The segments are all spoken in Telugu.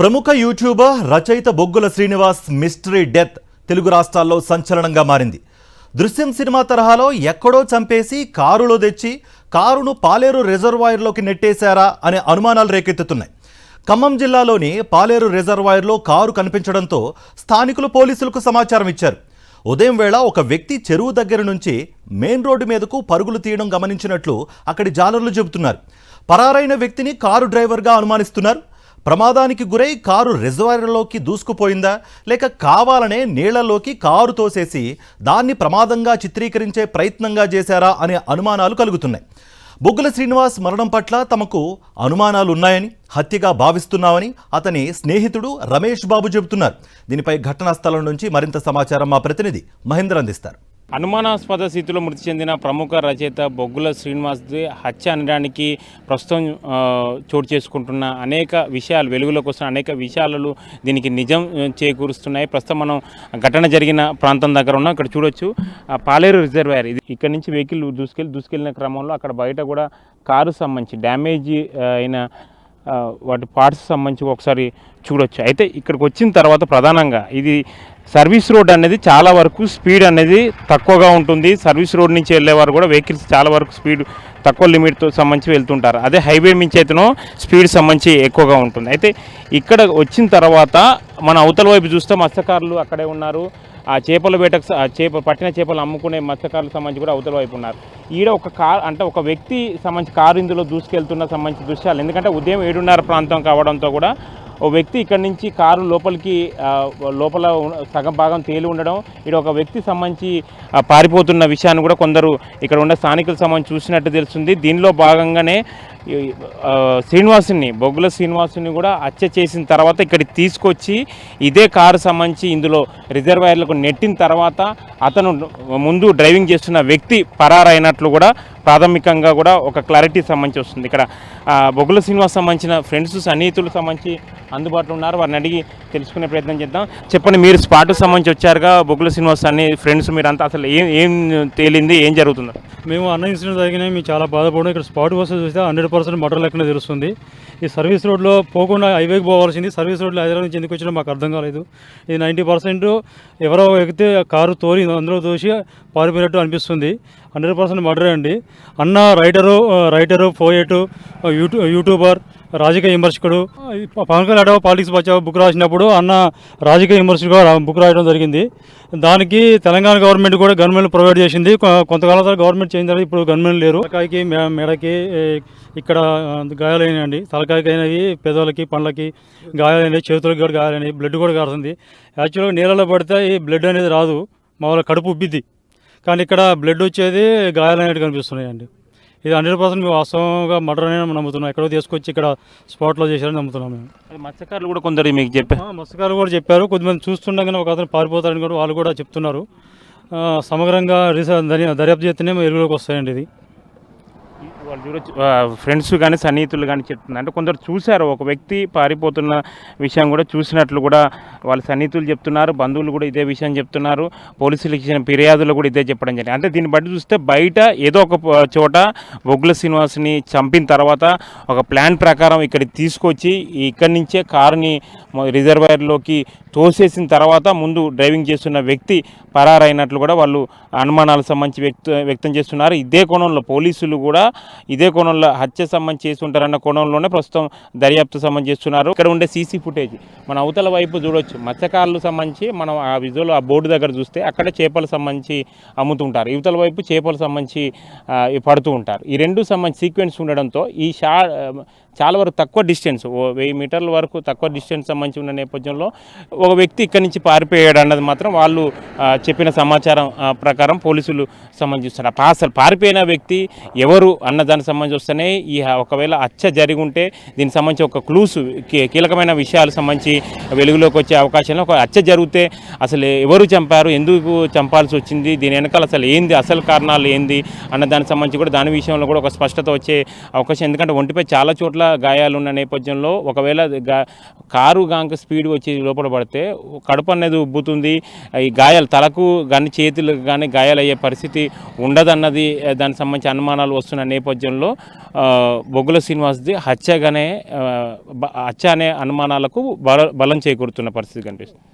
ప్రముఖ యూట్యూబర్ రచయిత బొగ్గుల శ్రీనివాస్ మిస్టరీ డెత్ తెలుగు రాష్ట్రాల్లో సంచలనంగా మారింది. దృశ్యం సినిమా తరహాలో ఎక్కడో చంపేసి కారులో తెచ్చి కారును పాలేరు రిజర్వాయర్లోకి నెట్టేశారా అనే అనుమానాలు రేకెత్తుతున్నాయి. ఖమ్మం జిల్లాలోని పాలేరు రిజర్వాయర్లో కారు కనిపించడంతో స్థానికులు పోలీసులకు సమాచారం ఇచ్చారు. ఉదయం వేళ ఒక వ్యక్తి చెరువు దగ్గర నుంచి మెయిన్ రోడ్డు మీదకు పరుగులు తీయడం గమనించినట్లు అక్కడి జాలర్లు చెబుతున్నారు. పరారైన వ్యక్తిని కారు డ్రైవర్గా అనుమానిస్తున్నారు. ప్రమాదానికి గురై కారు రిజర్వాయర్లోకి దూసుకుపోయిందా లేక కావాలనే నీళ్లలోకి కారు తోసేసి దాన్ని ప్రమాదంగా చిత్రీకరించే ప్రయత్నంగా చేశారా అనే అనుమానాలు కలుగుతున్నాయి. బొగ్గుల శ్రీనివాస్ మరణం పట్ల తమకు అనుమానాలు ఉన్నాయని, హత్యగా భావిస్తున్నామని అతని స్నేహితుడు రమేష్ బాబు చెబుతున్నారు. దీనిపై ఘటనా స్థలం నుంచి మరింత సమాచారం మా ప్రతినిధి మహేందర్ అందిస్తారు. అనుమానాస్పద స్థితిలో మృతి చెందిన ప్రముఖ రచయిత బొగ్గుల శ్రీనివాస్ది హత్య అనడానికి ప్రస్తుతం చోటు చేసుకుంటున్న అనేక విషయాలు, వెలుగులోకి వస్తున్న అనేక విషయాలు దీనికి నిజం చేకూరుస్తున్నాయి. ప్రస్తుతం మనం ఘటన జరిగిన ప్రాంతం దగ్గర ఉన్నాం. ఇక్కడ చూడొచ్చు పాలేరు రిజర్వాయర్. ఇది ఇక్కడ నుంచి వెహికల్ దూసుకెళ్ళిన క్రమంలో అక్కడ బయట కూడా కారు సంబంధించి డ్యామేజ్ అయిన వాటి పార్ట్స్ సంబంధించి ఒకసారి చూడొచ్చు. అయితే ఇక్కడికి వచ్చిన తర్వాత ప్రధానంగా ఇది సర్వీస్ రోడ్ అనేది చాలా వరకు స్పీడ్ అనేది తక్కువగా ఉంటుంది. సర్వీస్ రోడ్ నుంచి వెళ్ళేవారు కూడా వెహికల్స్ చాలా వరకు స్పీడ్ తక్కువ లిమిట్తో సంబంధించి వెళ్తుంటారు. అదే హైవే నుంచి అయితేనో స్పీడ్ సంబంధించి ఎక్కువగా ఉంటుంది. అయితే ఇక్కడ వచ్చిన తర్వాత మన అవతల వైపు చూస్తే మత్స్యకారులు అక్కడే ఉన్నారు. ఆ చేపల వేటకు పట్టిన చేపలు అమ్ముకునే మత్స్యకారులకు సంబంధించి కూడా అవతల వైపు ఉన్నారు. ఈడ ఒక కార్ అంటే ఒక వ్యక్తి సంబంధించి కారు ఇందులో దూసుకెళ్తున్న సంబంధించిన దృశ్యాలు. ఎందుకంటే ఉదయం 7:30 ప్రాంతం కావడంతో కూడా ఓ వ్యక్తి ఇక్కడ నుంచి కారు లోపల సగం భాగం తేలి ఉండడం, ఇక్కడ ఒక వ్యక్తి సంబంధించి పారిపోతున్న విషయాన్ని కూడా కొందరు ఇక్కడ ఉన్న స్థానికులకు సంబంధించి చూసినట్టు తెలుస్తుంది. దీనిలో భాగంగానే బొగ్గుల శ్రీనివాసుని కూడా హత్య చేసిన తర్వాత ఇక్కడికి తీసుకొచ్చి ఇదే కారు సంబంధించి ఇందులో రిజర్వాయర్లకు నెట్టిన తర్వాత అతను ముందు డ్రైవింగ్ చేస్తున్న వ్యక్తి పరారైనట్లు కూడా ప్రాథమికంగా కూడా ఒక క్లారిటీ సంబంధించి వస్తుంది. ఇక్కడ బొగ్గుల శ్రీనివాస్ సంబంధించిన ఫ్రెండ్స్, సన్నిహితులు సంబంధించి అందుబాటులో ఉన్నారు. వారిని అడిగి తెలుసుకునే ప్రయత్నం చేద్దాం. చెప్పండి, మీరు స్పాట్కు సంబంధించి వచ్చారుగా, బొగ్గుల శ్రీనివాస్ అన్ని ఫ్రెండ్స్ మీరంతా అసలు ఏం తేలింది, ఏం జరుగుతుంది? మేము అన్న ఇన్సిడెంట్ జరిగినాయి, మేము చాలా బాధపడడం. ఇక్కడ స్పాట్ కోసం చూస్తే 100% మర్డర్ లెక్కనే తెలుస్తుంది. ఈ సర్వీస్ రోడ్లో పోకుండా హైవేకి పోవాల్సింది, సర్వీస్ రోడ్లో హైదరాబాద్ నుంచి ఎందుకు వచ్చినా మాకు అర్థం కాలేదు. ఇది 90% ఎవరో ఎక్కితే కారు తోలి అందులో తోసి పారిపోయినట్టు అనిపిస్తుంది. 100% మర్డరే అండి. అన్న రైటరు పోయేటు, యూట్యూబర్, రాజకీయ విమర్శకుడు. పవన్ కళ్యాణ్ పాలిటిక్స్ బచావ్ బుక్ రాసినప్పుడు అన్న రాజకీయ విమర్శకుడుగా బుక్ రాయడం జరిగింది. దానికి తెలంగాణ గవర్నమెంట్ కూడా గన్మెన్లు ప్రొవైడ్ చేసింది. కొంతకాలం తర్వాత గవర్నమెంట్ చేంజ్ తర్వాత ఇప్పుడు గన్మెన్లు లేరు. తలకాయకి, మెడకి ఇక్కడ గాయాలైనాయండి. తలకాయకి అయినవి, పెదవులకి, పండ్లకి గాయాలైనవి, చేతులకి కూడా గాయాలైనవి, బ్లడ్ కూడా కారుతుంది. యాక్చువల్గా నీళ్ళలో పడితే ఈ బ్లడ్ అనేది రాదు, మామూలుగా కడుపు ఉబ్బిద్ది. కానీ ఇక్కడ బ్లడ్ వచ్చేది గాయాలైనట్టు కనిపిస్తున్నాయండి. ఇది 100% మేము వాస్తవంగా మర్డర్ అని నమ్ముతున్నాం. ఎక్కడో తీసుకొచ్చి ఇక్కడ స్పాట్లో చేశారని నమ్ముతున్నాం మేము. మత్స్యకారులు కూడా కొందరు మీకు చెప్పారు, మత్స్యకారులు కూడా చెప్పారు. కొద్దిమంది చూస్తుండగానే ఒక అతను పారిపోతారని కూడా వాళ్ళు కూడా చెప్తున్నారు. సమగ్రంగా దర్యాప్తు చేస్తేనే వెలుగులోకి వస్తాయండి. ఇది వాళ్ళు చూడొచ్చు, ఫ్రెండ్స్ కానీ సన్నిహితులు కానీ చెప్తున్నారు. అంటే కొందరు చూశారు, ఒక వ్యక్తి పారిపోతున్న విషయం కూడా చూసినట్లు కూడా వాళ్ళ సన్నిహితులు చెప్తున్నారు. బంధువులు కూడా ఇదే విషయం చెప్తున్నారు. పోలీసులకు ఇచ్చిన ఫిర్యాదులు కూడా ఇదే చెప్పడం జరిగింది. అంటే దీన్ని బట్టి చూస్తే బయట ఏదో ఒక చోట బొగ్గుల శ్రీనివాస్ని చంపిన తర్వాత ఒక ప్లాన్ ప్రకారం ఇక్కడికి తీసుకొచ్చి ఇక్కడి నుంచే కారుని రిజర్వాయర్లోకి తోసేసిన తర్వాత ముందు డ్రైవింగ్ చేస్తున్న వ్యక్తి పరారైనట్లు కూడా వాళ్ళు అనుమానాలు సంబంధించి వ్యక్తం చేస్తున్నారు. ఇదే కోణంలో పోలీసులు కూడా ఇదే కోణంలో హత్య సంబంధించి చేస్తుంటారన్న కోణంలోనే ప్రస్తుతం దర్యాప్తు సంబంధించి చేస్తున్నారు. ఇక్కడ ఉండే సీసీ ఫుటేజ్ మన అవతల వైపు చూడొచ్చు. మత్స్యకారులకు సంబంధించి మనం ఆ విజువల్ ఆ బోర్డు దగ్గర చూస్తే అక్కడ చేపలు సంబంధించి అమ్ముతుంటారు, ఇవతల వైపు చేపలు సంబంధించి పడుతూ ఉంటారు. ఈ రెండు సంబంధించి సీక్వెన్స్ ఉండడంతో ఈ చాలా వరకు తక్కువ డిస్టెన్స్, 1000 మీటర్ల వరకు తక్కువ డిస్టెన్స్ సంబంధించి ఉన్న నేపథ్యంలో ఒక వ్యక్తి ఇక్కడి నుంచి పారిపోయాడు అన్నది మాత్రం వాళ్ళు చెప్పిన సమాచారం ప్రకారం పోలీసులు సంబంధిస్తున్నారు. అసలు పారిపోయిన వ్యక్తి ఎవరు అన్న దానికి సంబంధించి వస్తేనే ఈ ఒకవేళ హత్య జరిగి ఉంటే దీనికి సంబంధించి ఒక క్లూస్, కీలకమైన విషయాలు సంబంధించి వెలుగులోకి వచ్చే అవకాశంలో ఒక హత్య జరిగితే అసలు ఎవరు చంపారు, ఎందుకు చంపాల్సి వచ్చింది, దీని వెనకాల అసలు ఏంది, అసలు కారణాలు ఏంది అన్న దానికి సంబంధించి కూడా దాని విషయంలో కూడా ఒక స్పష్టత వచ్చే అవకాశం. ఎందుకంటే ఒంటిపై చాలా చోట్ల గాయాలు ఉన్న నేపథ్యంలో ఒకవేళ కారు గాంక స్పీడ్ వచ్చి లోపల పడితే కడుపు అనేది ఉబ్బుతుంది, ఈ గాయాలు తలకు కానీ చేతులకు కానీ గాయాలు అయ్యే పరిస్థితి ఉండదన్నది దానికి సంబంధించి అనుమానాలు వస్తున్న నేపథ్యంలో బొగ్గుల శ్రీనివాస్ది హత్య అనే అనుమానాలకు బలం చేకూరుతున్న పరిస్థితి కనిపిస్తుంది.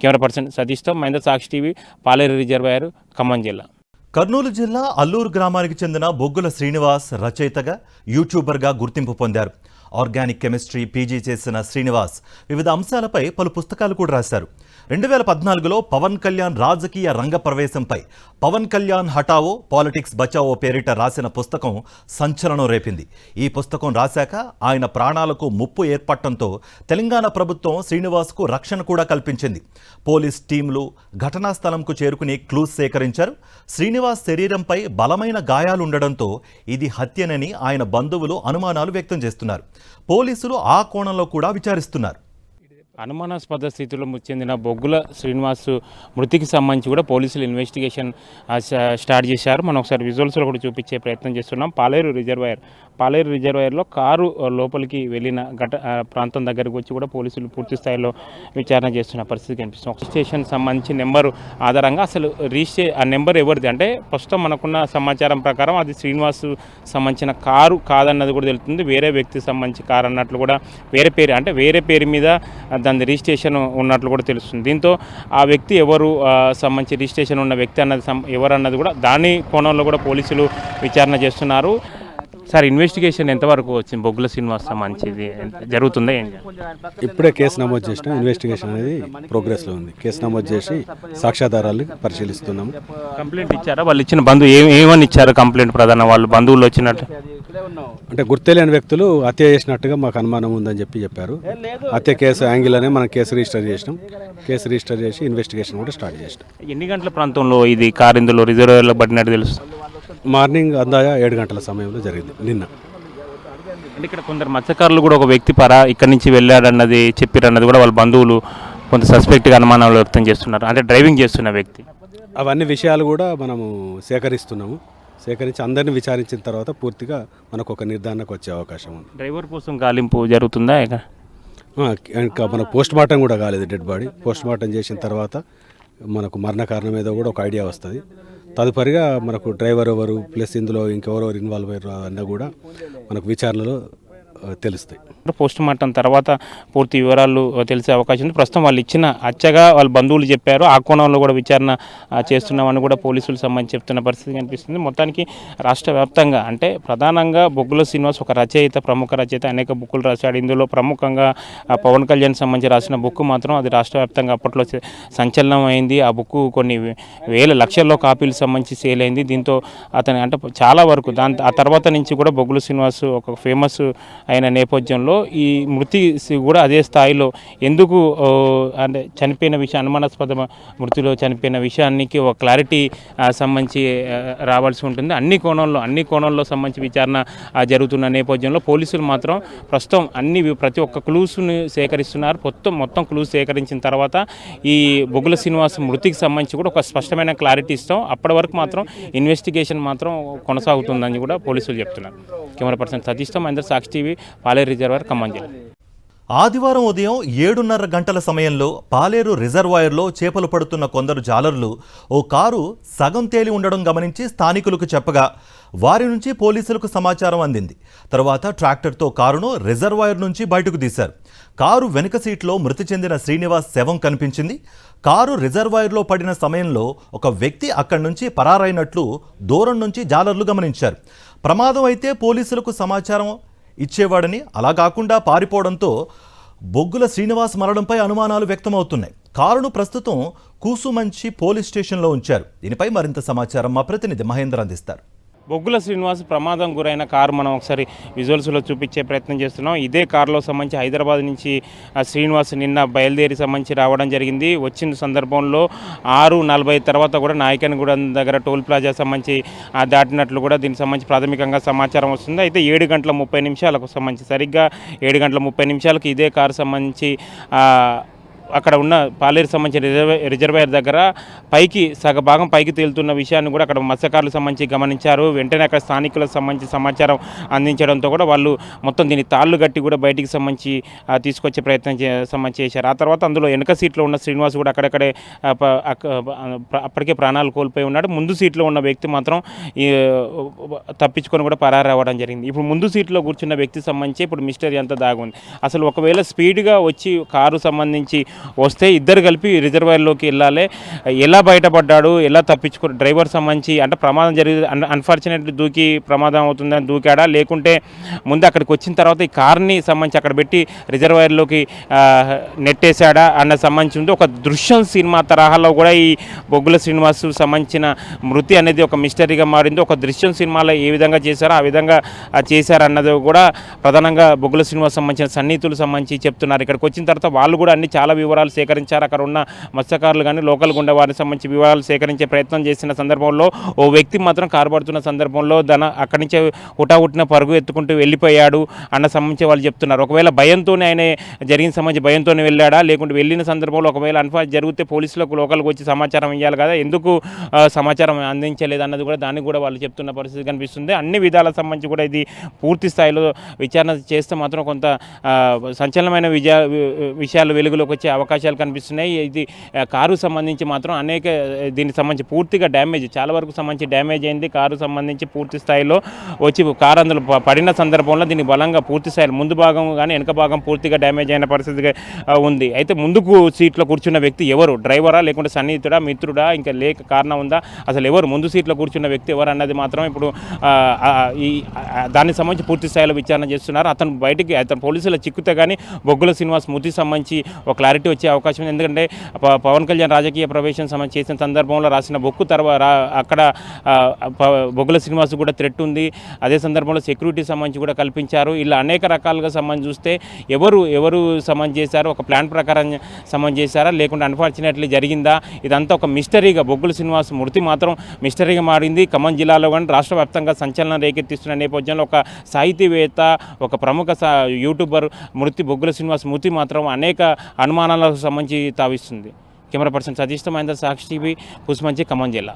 కెమెరా పర్సన్ సతీష్తో మహేంద్ర సాక్షి టీవీ, పాలేరు రిజర్వాయర్, ఖమ్మం జిల్లా. కర్నూలు జిల్లా అల్లూరు గ్రామానికి చెందిన బొగ్గుల శ్రీనివాస్ రచయితగా, యూట్యూబర్గా గుర్తింపు పొందారు. ఆర్గానిక్ కెమిస్ట్రీ పీజీ చేసిన శ్రీనివాస్ వివిధ అంశాలపై పలు పుస్తకాలు కూడా రాశారు. 2014లో పవన్ కళ్యాణ్ రాజకీయ రంగ ప్రవేశంపై పవన్ కళ్యాణ్ హఠావో పాలిటిక్స్ బచావో పేరిట రాసిన పుస్తకం సంచలనం రేపింది. ఈ పుస్తకం రాశాక ఆయన ప్రాణాలకు ముప్పు ఏర్పడటంతో తెలంగాణ ప్రభుత్వం శ్రీనివాస్కు రక్షణ కూడా కల్పించింది. పోలీస్ టీంలు ఘటనా స్థలంకు చేరుకుని క్లూస్ సేకరించారు. శ్రీనివాస్ శరీరంపై బలమైన గాయాలుండడంతో ఇది హత్యనని ఆయన బంధువులు అనుమానాలు వ్యక్తం చేస్తున్నారు. పోలీసులు ఆ కోణంలో కూడా విచారిస్తున్నారు. అనుమానాస్పద స్థితిలో చెందిన బొగ్గుల శ్రీనివాస్ మృతికి సంబంధించి కూడా పోలీసులు ఇన్వెస్టిగేషన్ స్టార్ట్ చేశారు. మనం ఒకసారి విజువల్స్లో కూడా చూపించే ప్రయత్నం చేస్తున్నాం. పాలేరు రిజర్వాయర్లో కారు లోపలికి వెళ్ళిన ప్రాంతం దగ్గరకు వచ్చి కూడా పోలీసులు పూర్తి స్థాయిలో విచారణ చేస్తున్న పరిస్థితి కనిపిస్తుంది. ఒక స్టేషన్ సంబంధించి నెంబరు ఆధారంగా అసలు ఆ నెంబర్ ఎవరిది అంటే ప్రస్తుతం మనకున్న సమాచారం ప్రకారం అది శ్రీనివాస్ సంబంధించిన కారు కాదన్నది కూడా తెలుస్తుంది. వేరే వ్యక్తికి సంబంధించి కారు అన్నట్లు కూడా వేరే పేరు మీద దాని రిజిస్ట్రేషన్ ఉన్నట్లు కూడా తెలుస్తుంది. దీంతో ఆ వ్యక్తి ఎవరు సంబంధించి రిజిస్ట్రేషన్ ఉన్న వ్యక్తి అన్నది ఎవరు అన్నది కూడా దాని కోణంలో కూడా పోలీసులు విచారణ చేస్తున్నారు. సార్, ఇన్వెస్టిగేషన్ ఎంతవరకు వచ్చింది? బొగ్గుల శ్రీనివాస్ సంబంధించి జరుగుతుందా? ఇప్పుడే కేసు నమోదు చేసినాం. ఇన్వెస్టిగేషన్ అనేది ప్రోగ్రెస్లో ఉంది. కేసు నమోదు చేసి సాక్ష్యాధారాలు పరిశీలిస్తున్నాము. కంప్లైంట్ ఇచ్చారా? వాళ్ళు ఇచ్చిన ఏమని ఇచ్చారు కంప్లైంట్? ప్రధాన వాళ్ళు బంధువులు వచ్చినట్టు అంటే గుర్తులేని వ్యక్తులు హత్య చేసినట్టుగా మాకు అనుమానం ఉందని చెప్పారు. హత్య కేసు యాంగిల్ అనే మనం కేసు రిజిస్టర్ చేసినాం. కేసు రిజిస్టర్ చేసి ఇన్వెస్టిగేషన్ కూడా స్టార్ట్ చేసినాం. ఎన్ని గంటల ప్రాంతంలో ఇది కారు ఇందులో రిజర్వాయర్లో పడినట్టు తెలుసు? మార్నింగ్ అందాజా 7 గంటల సమయంలో జరిగింది నిన్న. అంటే ఇక్కడ కొందరు మత్స్యకారులు కూడా ఒక వ్యక్తి ఇక్కడి నుంచి వెళ్ళాడన్నది చెప్పారన్నది కూడా వాళ్ళ బంధువులు కొంత సస్పెక్ట్గా అనుమానాలు వ్యక్తం చేస్తున్నారు. అంటే డ్రైవింగ్ చేస్తున్న వ్యక్తి. అవన్నీ విషయాలు కూడా మనము సేకరిస్తున్నాము. సేకరించి అందరిని విచారించిన తర్వాత పూర్తిగా మనకు ఒక నిర్ధారణకు వచ్చే అవకాశం ఉంది. డ్రైవర్ కోసం గాలింపు జరుగుతుందా? ఇంకా మన పోస్ట్ మార్టం కూడా కాలేదు. డెడ్ బాడీ పోస్ట్ మార్టం చేసిన తర్వాత మనకు మరణ కారణం ఏదో కూడా ఒక ఐడియా వస్తుంది. తదుపరిగా మనకు డ్రైవర్ ఎవరు ప్లస్ ఇందులో ఇంకెవరెవరు ఇన్వాల్వ్ అయ్యారు అన్న కూడా మనకు విచారణలో తెలుస్తాయి. పోస్ట్ మార్టం తర్వాత పూర్తి వివరాలు తెలిసే అవకాశం ఉంది. ప్రస్తుతం వాళ్ళు ఇచ్చిన హత్యగా వాళ్ళ బంధువులు చెప్పారు. ఆ కోణంలో కూడా విచారణ చేస్తున్నామని కూడా పోలీసులు సంబంధించి చెప్తున్న పరిస్థితి కనిపిస్తుంది. మొత్తానికి రాష్ట్ర వ్యాప్తంగా అంటే ప్రధానంగా బొగ్గుల శ్రీనివాస్ ఒక ప్రముఖ రచయిత, అనేక బుక్కులు రాశాడు. ఇందులో ప్రముఖంగా పవన్ కళ్యాణ్ సంబంధించి రాసిన బుక్ మాత్రం అది రాష్ట్ర వ్యాప్తంగా అప్పట్లో సంచలనం అయింది. ఆ బుక్ కొన్ని వేల లక్షల్లో కాపీలు సంబంధించి సేల్ అయింది. దీంతో అతని అంటే చాలా వరకు ఆ తర్వాత నుంచి కూడా బొగ్గుల శ్రీనివాస్ ఒక ఫేమస్ అయిన నేపథ్యంలో ఈ మృతి కూడా అదే స్థాయిలో ఎందుకు అంటే చనిపోయిన విషయం అనుమానాస్పద మృతిలో చనిపోయిన విషయానికి ఒక క్లారిటీ సంబంధించి రావాల్సి ఉంటుంది. అన్ని కోణంలో సంబంధించి విచారణ జరుగుతున్న నేపథ్యంలో పోలీసులు మాత్రం ప్రస్తుతం ప్రతి ఒక్క క్లూస్ని సేకరిస్తున్నారు. మొత్తం క్లూస్ సేకరించిన తర్వాత ఈ బొగ్గుల శ్రీనివాస్ మృతికి సంబంధించి కూడా ఒక స్పష్టమైన క్లారిటీ ఇస్తాం. అప్పటి వరకు మాత్రం ఇన్వెస్టిగేషన్ మాత్రం కొనసాగుతుందని కూడా పోలీసులు చెప్తున్నారు. కెమెరా పర్సన్ సతీష్తో మహేంద్ర సాక్షి టీవీ, పాలేరు రిజర్వాయర్, ఖమ్మం జిల్లా. ఆదివారం ఉదయం 7:30 గంటల సమయంలో పాలేరు రిజర్వాయర్లో చేపలు పడుతున్న కొందరు జాలర్లు ఓ కారు సగం తేలి ఉండడం గమనించి స్థానికులకు చెప్పగా వారి నుంచి పోలీసులకు సమాచారం అందింది. తర్వాత ట్రాక్టర్తో కారును రిజర్వాయర్ నుంచి బయటకు తీశారు. కారు వెనుక సీట్లో మృతి చెందిన శ్రీనివాస్ శవం కనిపించింది. కారు రిజర్వాయర్లో పడిన సమయంలో ఒక వ్యక్తి అక్కడి నుంచి పరారైనట్లు దూరం నుంచి జాలర్లు గమనించారు. ప్రమాదం అయితే పోలీసులకు సమాచారం ఇచ్చేవాడని, అలా కాకుండా పారిపోవడంతో బొగ్గుల శ్రీనివాస్ మరణంపై అనుమానాలు వ్యక్తమవుతున్నాయి. కారును ప్రస్తుతం కూసుమంచి పోలీస్ స్టేషన్లో ఉంచారు. దీనిపై మరింత సమాచారం మా ప్రతినిధి మహేంద్ర అందిస్తారు. బొగ్గుల శ్రీనివాస్ ప్రమాదం గురైన కారు మనం ఒకసారి విజువల్స్లో చూపించే ప్రయత్నం చేస్తున్నాం. ఇదే కారులో సంబంధించి హైదరాబాద్ నుంచి శ్రీనివాస్ నిన్న బయలుదేరి సంబంధించి రావడం జరిగింది. వచ్చిన సందర్భంలో 6:40 తర్వాత కూడా నాయకన్గూడెం దగ్గర టోల్ ప్లాజా సంబంధించి దాటినట్లు కూడా దీనికి సంబంధించి ప్రాథమికంగా సమాచారం వస్తుంది. అయితే 7:30 సంబంధించి సరిగ్గా 7:30 ఇదే కారు సంబంధించి అక్కడ ఉన్న పాలేరు సంబంధించిన రిజర్వాయర్ దగ్గర సగభాగం పైకి తేలుతున్న విషయాన్ని కూడా అక్కడ మత్స్యకారులకు సంబంధించి గమనించారు. వెంటనే అక్కడ స్థానికులకు సంబంధించి సమాచారం అందించడంతో కూడా వాళ్ళు మొత్తం దీన్ని తాళ్ళు గట్టి కూడా బయటికి సంబంధించి తీసుకొచ్చే ప్రయత్నం చేశారు. ఆ తర్వాత అందులో వెనక సీట్లో ఉన్న శ్రీనివాస్ కూడా అక్కడక్కడే అప్పటికే ప్రాణాలు కోల్పోయి ఉన్నాడు. ముందు సీట్లో ఉన్న వ్యక్తి మాత్రం తప్పించుకొని కూడా పరారు అవ్వడం జరిగింది. ఇప్పుడు ముందు సీట్లో కూర్చున్న వ్యక్తికి సంబంధించి ఇప్పుడు మిస్టరీ అంతా దాగుంది. అసలు ఒకవేళ స్పీడ్గా వచ్చి కారు సంబంధించి వస్తే ఇద్దరు కలిపి రిజర్వాయర్లోకి వెళ్ళాలి. ఎలా బయటపడ్డాడు, ఎలా తప్పించుకుని డ్రైవర్ సంబంధించి అంటే ప్రమాదం జరిగింది అన్ఫార్చునేట్లీ దూకి ప్రమాదం అవుతుందని దూకాడా, లేకుంటే ముందు అక్కడికి వచ్చిన తర్వాత ఈ కార్ని సంబంధించి అక్కడ పెట్టి రిజర్వాయర్లోకి నెట్టేశాడా అన్న సంబంధించి ఉంది. ఒక దృశ్యం సినిమా తరహాలో కూడా ఈ బొగ్గుల శ్రీనివాస్ సంబంధించిన మృతి అనేది ఒక మిస్టరీగా మారింది. ఒక దృశ్యం సినిమాలో ఏ విధంగా చేశారో ఆ విధంగా చేశారన్నది కూడా ప్రధానంగా బొగ్గుల శ్రీనివాస్ సంబంధించిన సన్నిహితులు సంబంధించి చెప్తున్నారు. ఇక్కడికి వచ్చిన తర్వాత వాళ్ళు కూడా అన్ని చాలా వివరాలు సేకరించారు. అక్కడ ఉన్న మత్స్యకారులు కానీ లోకల్ గుండె వారికి సంబంధించి వివరాలు సేకరించే ప్రయత్నం చేసిన సందర్భంలో ఓ వ్యక్తి మాత్రం కారు పడుతున్న సందర్భంలో అక్కడి నుంచే హుటాహుటిన పరుగు ఎత్తుకుంటూ వెళ్ళిపోయాడు అన్న సంబంధించి వాళ్ళు చెప్తున్నారు. ఒకవేళ భయంతోనే ఆయన జరిగిన సంబంధించి భయంతోనే వెళ్ళాడా, లేకుంటే వెళ్ళిన సందర్భంలో ఒకవేళ జరిగితే పోలీసులకు లోకల్కి వచ్చి సమాచారం ఇవ్వాలి కదా, ఎందుకు సమాచారం అందించలేదు అన్నది కూడా దానికి కూడా వాళ్ళు చెప్తున్న పరిస్థితి కనిపిస్తుంది. అన్ని విధాలకు సంబంధించి కూడా ఇది పూర్తి స్థాయిలో విచారణ చేస్తే మాత్రం కొంత సంచలనమైన విషయాలు వెలుగులోకి వచ్చే అవకాశాలు కనిపిస్తున్నాయి. ఇది కారు సంబంధించి మాత్రం అనేక దీనికి సంబంధించి పూర్తిగా డ్యామేజ్ చాలా వరకు సంబంధించి డ్యామేజ్ అయింది. కారు సంబంధించి పూర్తి స్థాయిలో వచ్చి కారు అందులో పడిన సందర్భంలో దీన్ని బలంగా పూర్తి స్థాయిలో ముందు భాగం కానీ వెనక భాగం పూర్తిగా డ్యామేజ్ అయిన పరిస్థితి ఉంది. అయితే ముందుకు సీట్లో కూర్చున్న వ్యక్తి ఎవరు, డ్రైవరా లేకుంటే సన్నిహితుడా మిత్రుడా ఇంకా లేక కారణం ఉందా, అసలు ఎవరు ముందు సీట్లో కూర్చున్న వ్యక్తి ఎవరు అన్నది మాత్రం ఇప్పుడు దానికి సంబంధించి పూర్తి స్థాయిలో విచారణ చేస్తున్నారు. అతను పోలీసుల చిక్కుతే కానీ బొగ్గుల శ్రీనివాస్ మృతి సంబంధించి ఒక క్లారిటీ వచ్చే అవకాశం ఉంది. ఎందుకంటే పవన్ కళ్యాణ్ రాజకీయ ప్రవేశం చేసిన సందర్భంలో రాసిన బొక్కు తర్వాత అక్కడ బొగ్గుల శ్రీనివాస్ కూడా థ్రెట్ ఉంది. అదే సందర్భంలో సెక్యూరిటీ సంబంధించి కూడా కల్పించారు. ఇలా అనేక రకాలుగా సంబంధించి చూస్తే ఎవరు సంబంధించి చేశారు, ఒక ప్లాన్ ప్రకారం సంబంధించి చేశారా లేకుంటే అన్ఫార్చునేట్లీ జరిగిందా, ఇదంతా ఒక మిస్టరీగా బొగ్గుల శ్రీనివాస్ మృతి మాత్రం మిస్టరీగా మారింది. ఖమ్మం జిల్లాలో కానీ రాష్ట్ర వ్యాప్తంగా సంచలనం రేకెత్తిస్తున్న నేపథ్యంలో ఒక సాహితీవేత్త ఒక ప్రముఖ యూట్యూబర్ బొగ్గుల శ్రీనివాస్ మృతి మాత్రం అనేక అనుమానాలకు సంబంధించి తావిస్తుంది. కెమెరా పర్సన్ సతీష్తో మహేందర్, సాక్షి టీవీ, కుస్మంచి, ఖమ్మం జిల్లా.